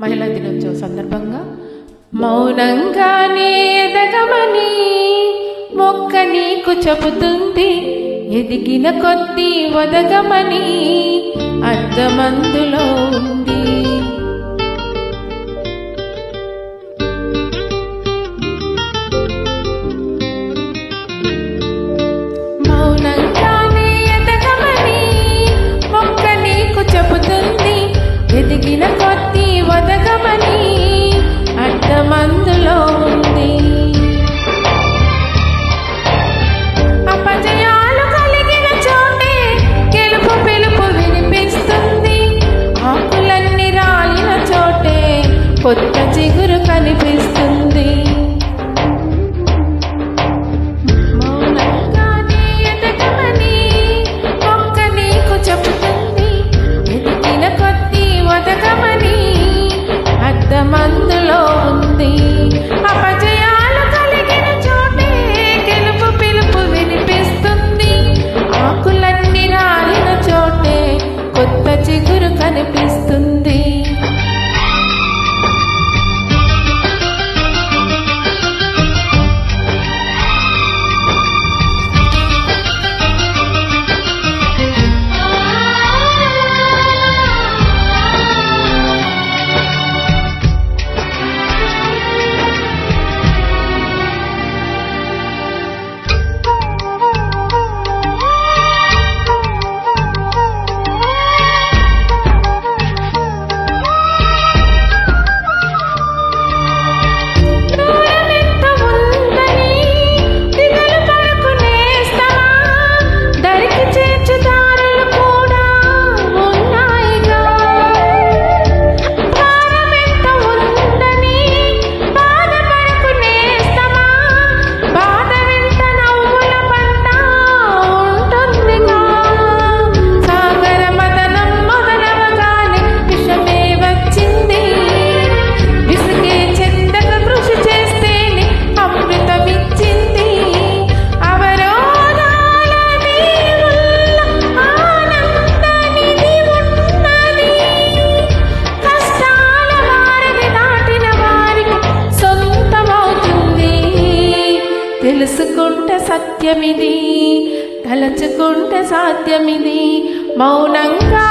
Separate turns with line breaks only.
మహిళా దినోత్సవ సందర్భంగా మౌనంగానే ఎదగమని మొక్క నీకు చెబుతుంది, ఎదిగిన కొద్దీ ఒదగమని అర్థమందులో ఉంది. మౌనంగానే ఎదగమని మొక్క నీకు చెబుతుంది, ఎదిగిన కొద్దీ ఒదగమని అర్థమందులో ఉంది. అపజయాలు కలిగిన చోటే గెలుపు పిలుపు వినిపిస్తుంది, ఆకులన్నీ రాలిన చోటే కొత్త చిగురు కనిపిస్తుంది. మౌనంగానే ఎదగమని మొక్క నీకు చెబుతుంది, ఎదిగిన కొద్దీ ఒదగమని అర్థమందులో ఉంది. అపజయాలు కలిగిన చోటే గెలుపు పిలుపు వినిపిస్తుంది, ఆకులన్నీ రాలిన చోటే కొత్త చిగురు కనిపిస్తుంది. తెలుసుకుంటే సత్యమిది, తలచుకుంటే సాధ్యమిది. మౌనంగా